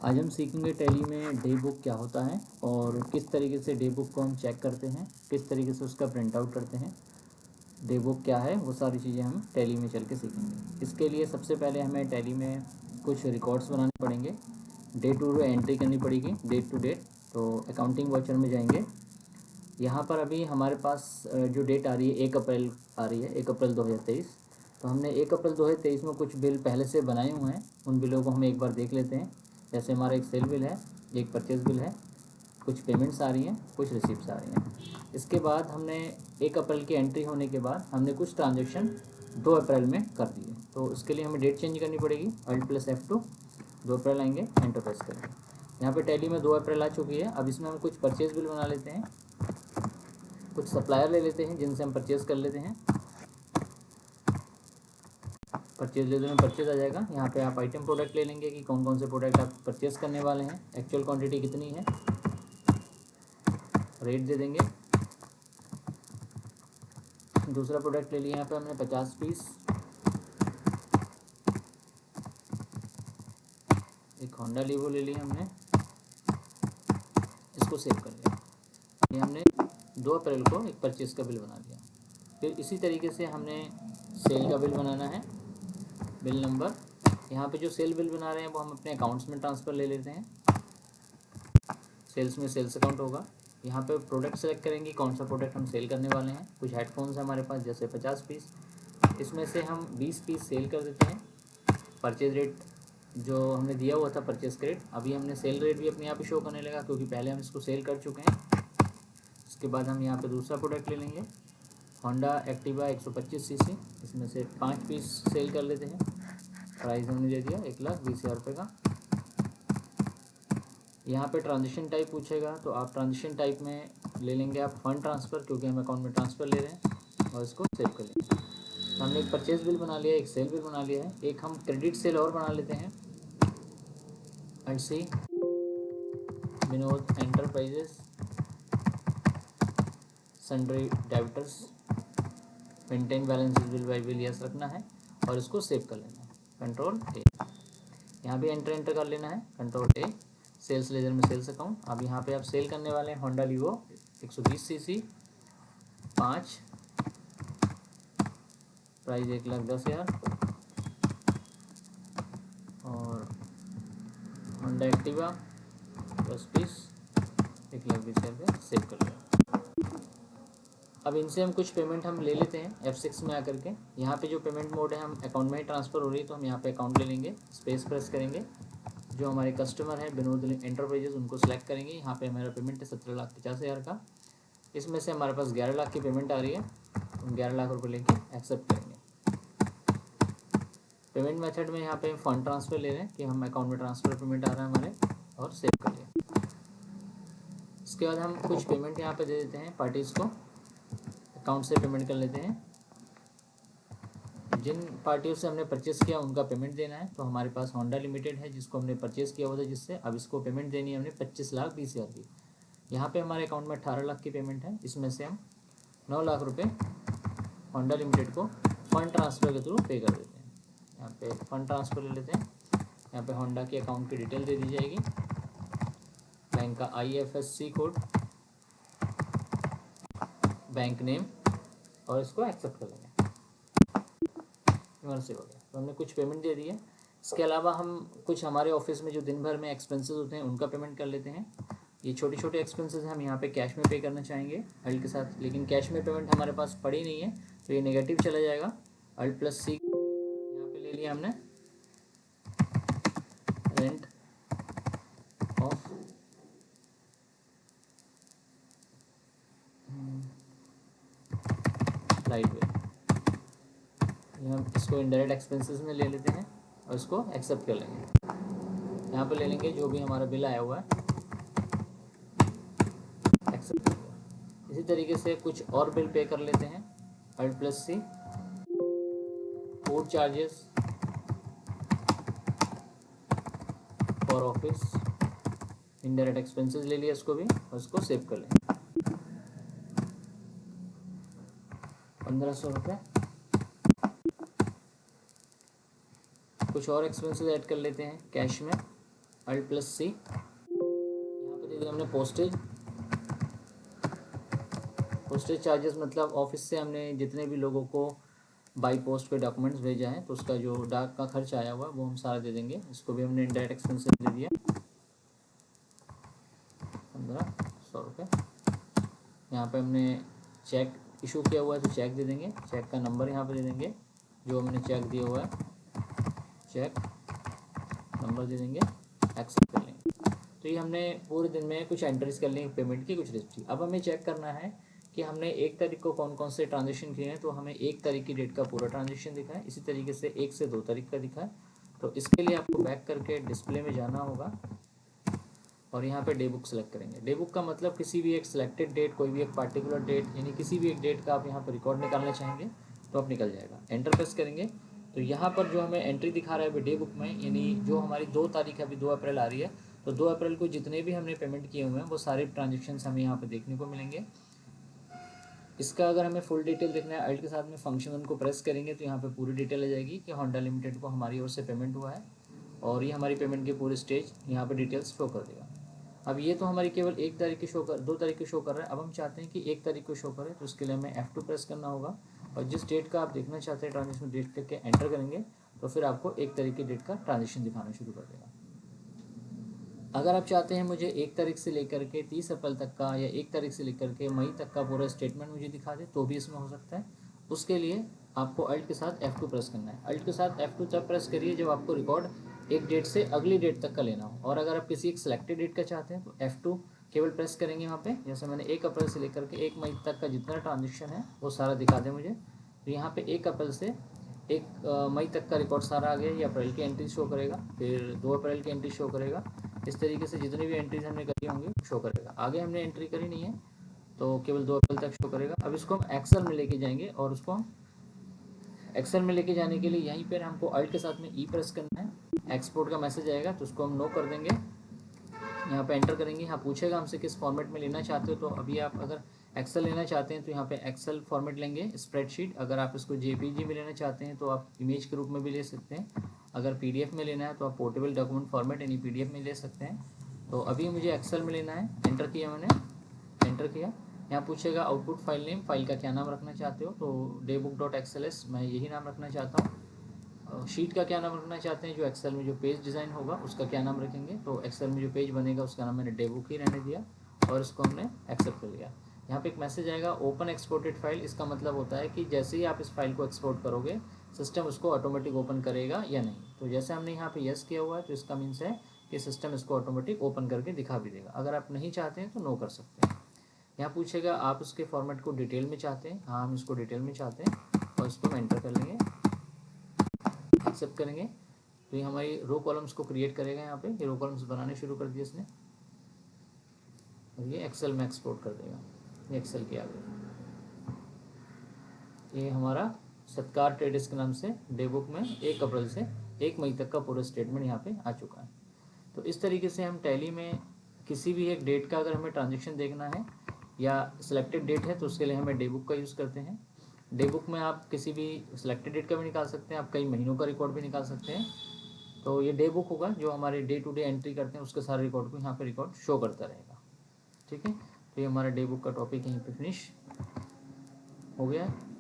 आज हम सीखेंगे टैली में डे बुक क्या होता है और किस तरीके से डे बुक को हम चेक करते हैं, किस तरीके से उसका प्रिंट आउट करते हैं। डे बुक क्या है वो सारी चीज़ें हम टैली में चल के सीखेंगे। इसके लिए सबसे पहले हमें टैली में कुछ रिकॉर्ड्स बनाने पड़ेंगे, डे टू डे एंट्री करनी पड़ेगी, डेट टू डेट। तो अकाउंटिंग वाउचर में जाएंगे। यहाँ पर अभी हमारे पास जो डेट आ रही है 1 अप्रैल आ रही है, 1 अप्रैल 2023। तो हमने 1 अप्रैल 2023 में कुछ बिल पहले से बनाए हुए हैं, उन बिलों को हम एक बार देख लेते हैं। जैसे हमारा एक सेल बिल है, एक परचेज बिल है, कुछ पेमेंट्स आ रही हैं, कुछ रिसिप्ट्स आ रही हैं। इसके बाद हमने 1 अप्रैल की एंट्री होने के बाद हमने कुछ ट्रांजेक्शन 2 अप्रैल में कर दिए। तो उसके लिए हमें डेट चेंज करनी पड़ेगी, Alt+F2। 2 अप्रैल आएंगे, एंटर प्रेस करेंगे। यहाँ पे टैली में 2 अप्रैल आ चुकी है। अब इसमें हम कुछ परचेज बिल बना लेते हैं, कुछ सप्लायर ले लेते हैं जिनसे हम परचेज़ कर लेते हैं। परचेज लेते में परचेज आ जाएगा। यहाँ पे आप आइटम प्रोडक्ट ले लेंगे कि कौन कौन से प्रोडक्ट आप परचेज़ करने वाले हैं, एक्चुअल क्वांटिटी कितनी है, रेट दे देंगे। दूसरा प्रोडक्ट ले लिया यहाँ पे हमने 50 पीस, एक होंडा लीवो ले लिया हमने, इसको सेव कर लिया। ये हमने 2 अप्रैल को एक परचेज का बिल बना लिया। फिर इसी तरीके से हमने सेल का बिल बनाना है। बिल नंबर, यहाँ पे जो सेल बिल बना रहे हैं वो हम अपने अकाउंट्स में ट्रांसफ़र ले लेते हैं। सेल्स में सेल्स अकाउंट होगा। यहाँ पे प्रोडक्ट सेलेक्ट करेंगे कौन सा प्रोडक्ट हम सेल करने वाले हैं। कुछ हेडफोन्स हमारे पास जैसे 50 पीस, इसमें से हम 20 पीस सेल कर देते हैं। परचेज रेट जो हमने दिया हुआ था परचेज रेट, अभी हमने सेल रेट भी अपने यहाँ पे शो करने लगा क्योंकि पहले हम इसको सेल कर चुके हैं। उसके बाद हम यहाँ पे दूसरा प्रोडक्ट ले लेंगे, होंडा एक्टिवा 125 सीसी, इसमें से 5 पीस सेल कर लेते हैं। प्राइस हमने दे दिया 1,20,000 रुपये का। यहाँ पे ट्रांजेक्शन टाइप पूछेगा तो आप ट्रांजेक्शन टाइप में ले लेंगे आप फंड ट्रांसफ़र, क्योंकि हम अकाउंट में ट्रांसफ़र ले रहे हैं, और इसको सेव कर लेंगे। तो हमने एक परचेज बिल बना लिया, एक सेल बिल बना लिया है, एक हम क्रेडिट सेल और बना लेते हैं। And see Vinod Enterprises sundry debtors, maintain balance bill by bill yes रखना है और इसको सेव कर लेना है। कंट्रोल ए, यहाँ भी एंटर कर लेना है, कंट्रोल ए। सेल्स लेजर में सेल्स अकाउंट, अब यहाँ पे आप सेल करने वाले हैं होंडा लीवो 120 सीसी 5, प्राइस 1,10,000, और होंडा एक्टिवा 10 पीस 1,20,000 रुपये, सेव कर लिया। अब इनसे हम कुछ पेमेंट हम ले लेते हैं F6 में आकर के। यहाँ पे जो पेमेंट मोड है हम अकाउंट में ही ट्रांसफ़र हो रही है, तो हम यहाँ पे अकाउंट ले लेंगे, स्पेस प्रेस करेंगे। जो हमारे कस्टमर है विनोद एंटरप्राइजेज, उनको सेलेक्ट करेंगे। यहाँ पे हमारा पेमेंट है 17,50,000 का। इसमें से हमारे पास 11 लाख की पेमेंट आ रही है, हम 11 लाख रुपये लेके एक्सेप्ट करेंगे। पेमेंट मेथड में यहाँ पे फंड ट्रांसफ़र ले रहे हैं कि हम अकाउंट में ट्रांसफ़र पेमेंट आ रहा है हमारे, और सेव कर लिया। इसके बाद हम कुछ पेमेंट यहाँ पे दे देते हैं पार्टीज़ को, अकाउंट से पेमेंट कर लेते हैं। जिन पार्टियों से हमने परचेज़ किया उनका पेमेंट देना है। तो हमारे पास होंडा लिमिटेड है जिसको हमने परचेज़ किया हुआ था, जिससे अब इसको पेमेंट देनी है हमने 25,20,000 की। यहाँ पे हमारे अकाउंट में 18 लाख की पेमेंट है, इसमें से हम 9 लाख रुपए होंडा लिमिटेड को फ़ंड ट्रांसफ़र के थ्रू पे कर देते हैं। यहाँ पे फ़ंड ट्रांसफ़र ले लेते हैं। यहाँ पे होंडा की अकाउंट की डिटेल दे दी जाएगी, बैंक का IFSC कोड, बैंक नेम, और इसको एक्सेप्ट कर लेंगे। से हो गया, तो हमने कुछ पेमेंट दे दी है। इसके अलावा हम कुछ हमारे ऑफिस में जो दिन भर में एक्सपेंसेस होते हैं उनका पेमेंट कर लेते हैं। ये छोटे छोटे एक्सपेंसेस हम यहाँ पे कैश में पे करना चाहेंगे अल्ट के साथ, लेकिन कैश में पेमेंट हमारे पास पड़ी नहीं है तो ये नेगेटिव चला जाएगा। Alt+C यहाँ पे ले लिया हमने, रेंट ऑफ लाइट बिल, हम इसको इनडायरेक्ट एक्सपेंसेस में ले लेते हैं और इसको एक्सेप्ट कर लेंगे। यहाँ पे ले लेंगे जो भी हमारा बिल आया हुआ है, एक्सेप्ट कर लिया। इसी तरीके से कुछ और बिल पे कर लेते हैं, Alt+C, food charges for office, indirect expenses ले लिया इसको भी, और इसको सेव कर लेंगे। 1,500 रुपये। कुछ और एक्सपेंसेस ऐड कर लेते हैं कैश में, Alt+C, यहाँ पे दे दिया हमने पोस्टेज चार्जेस, मतलब ऑफिस से हमने जितने भी लोगों को बाई पोस्ट पे डॉक्यूमेंट्स भेजा है तो उसका जो डाक का खर्च आया हुआ वो हम सारा दे देंगे। इसको भी हमने इनडायरेक्ट एक्सपेंसेस दे दिया 1500 रुपये। यहाँ पे हमने चेक इशू किया हुआ है तो चेक दे देंगे, चेक का नंबर यहाँ पे दे देंगे, जो हमने चेक दिया हुआ है चेक नंबर दे देंगे, एक्सेप्ट कर लेंगे। तो ये हमने पूरे दिन में कुछ एंट्रीज कर ली पेमेंट की, कुछ रिसिप्ट। अब हमें चेक करना है कि हमने 1 तारीख को कौन कौन से ट्रांजेक्शन किए हैं, तो हमें 1 तारीख की डेट का पूरा ट्रांजेक्शन दिखा है, इसी तरीके से 1 से 2 तारीख का दिखा है। तो इसके लिए आपको बैक करके डिस्प्ले में जाना होगा और यहाँ पे डे बुक सेलेक्ट करेंगे। डे बुक का मतलब किसी भी एक सिलेक्टेड डेट, कोई भी एक पार्टिकुलर डेट, यानी किसी भी एक डेट का आप यहाँ पर रिकॉर्ड निकालना चाहेंगे तो आप निकल जाएगा। एंटर प्रेस करेंगे तो यहाँ पर जो हमें एंट्री दिखा रहा है डे बुक में, यानी जो हमारी 2 तारीख है, अभी 2 अप्रैल आ रही है, तो 2 अप्रैल को जितने भी हमने पेमेंट किए हुए हैं वो सारे ट्रांजेक्शन हमें यहाँ पर देखने को मिलेंगे। इसका अगर हमें फुल डिटेल देखना है, अल्ट के साथ में फंक्शन उनको प्रेस करेंगे तो यहाँ पे पूरी डिटेल आ जाएगी कि होंडा लिमिटेड को हमारी ओर से पेमेंट हुआ है और ये हमारी पेमेंट के पूरे स्टेज यहाँ पे डिटेल्स शो कर देगा। अब ये तो हमारी केवल 1 तारीख की शो कर 2 तारीख की शो कर रहा है। अब हम चाहते हैं कि 1 तारीख को शो करे, तो उसके लिए हमें F2 प्रेस करना होगा और जिस डेट का आप देखना चाहते हैं ट्रांजेक्शन डेट करके एंटर करेंगे तो फिर आपको 1 तारीख की डेट का ट्रांजेक्शन दिखाना शुरू कर देगा। अगर आप चाहते हैं मुझे 1 तारीख से लेकर के 30 अप्रैल तक का या 1 तारीख से लेकर के मई तक का पूरा स्टेटमेंट मुझे दिखा दे तो भी इसमें हो सकता है। उसके लिए आपको अल्ट के साथ F2 प्रेस करना है। अल्ट के साथ F2 तब प्रेस करिए जब आपको रिकॉर्ड एक डेट से अगली डेट तक का लेना हो, और अगर आप किसी एक सिलेक्टेड डेट का चाहते हैं तो F2 केवल प्रेस करेंगे यहाँ पे। जैसे मैंने 1 अप्रैल से लेकर के 1 मई तक का जितना ट्रांजेक्शन है वो सारा दिखा दे मुझे, तो यहाँ पे 1 अप्रैल से 1 मई तक का रिकॉर्ड सारा आ गया। ये अप्रैल की एंट्री शो करेगा, फिर 2 अप्रैल की एंट्री शो करेगा। इस तरीके से जितनी भी एंट्रीज हमने करी होंगी शो करेगा। आगे हमने एंट्री करी नहीं है तो केवल 2 अप्रैल तक शो करेगा। अब इसको हम एक्सेल में लेके जाएंगे और उसको हम एक्सेल में लेके जाने के लिए यहीं पर हमको अल्ट के साथ में ई प्रेस करना है। एक्सपोर्ट का मैसेज आएगा तो उसको हम नो कर देंगे, यहाँ पे एंटर करेंगे। यहाँ पूछेगा हमसे किस फॉर्मेट में लेना चाहते हो, तो अभी आप अगर एक्सेल लेना चाहते हैं तो यहाँ पे एक्सेल फॉर्मेट लेंगे, स्प्रेडशीट। अगर आप इसको जेपीजी में लेना चाहते हैं तो आप इमेज के रूप में भी ले सकते हैं। अगर पीडीएफ में लेना है तो आप पोर्टेबल डॉक्यूमेंट फॉर्मेट यानी पीडीएफ में ले सकते हैं। तो अभी मुझे एक्सेल में लेना है, एंटर किया मैंने, एंटर किया। यहाँ पूछेगा आउटपुट फाइल नेम, फाइल का क्या नाम रखना चाहते हो, तो daybook.xls मैं यही नाम रखना चाहता हूँ। शीट का क्या नाम रखना चाहते हैं, जो एक्सेल में जो पेज डिज़ाइन होगा उसका क्या नाम रखेंगे, तो एक्सेल में जो पेज बनेगा उसका नाम मैंने डे बुक ही रहने दिया और इसको हमने एक्सेप्ट कर लिया। यहाँ पे एक मैसेज आएगा ओपन एक्सपोर्टेड फाइल। इसका मतलब होता है कि जैसे ही आप इस फाइल को एक्सपोर्ट करोगे सिस्टम उसको ऑटोमेटिक ओपन करेगा या नहीं। तो जैसे हमने यहाँ पे यस किया हुआ है तो इसका मीन्स है कि सिस्टम इसको ऑटोमेटिक ओपन करके दिखा भी देगा। अगर आप नहीं चाहते हैं तो नो कर सकते हैं। यहाँ पूछेगा आप उसके फॉर्मेट को डिटेल में चाहते हैं, हाँ हम इसको डिटेल में चाहते हैं और इसको हम एंटर कर लेंगे, एक्सेप्ट करेंगे। तो ये हमारी रो कॉलम्स को क्रिएट करेगा। यहाँ पे ये रो कॉलम्स बनाने शुरू कर दिए इसने और ये एक्सेल में एक्सपोर्ट कर देगा। ये एक्सेल के आगे ये हमारा सत्कार ट्रेडर्स के नाम से डे बुक में 1 अप्रैल से 1 मई तक का पूरा स्टेटमेंट यहाँ पे आ चुका है। तो इस तरीके से हम टैली में किसी भी एक डेट का अगर हमें ट्रांजेक्शन देखना है या सिलेक्टेड डेट है तो उसके लिए हमें डे बुक का यूज़ करते हैं। डे बुक में आप किसी भी सिलेक्टेड डेट का भी निकाल सकते हैं, आप कई महीनों का रिकॉर्ड भी निकाल सकते हैं। तो ये डे बुक होगा जो हमारे डे टू डे एंट्री करते हैं उसके सारे रिकॉर्ड को यहाँ पे रिकॉर्ड शो करता रहेगा। ठीक है, तो ये हमारा डे बुक का टॉपिक यहीं पे फिनिश हो गया है।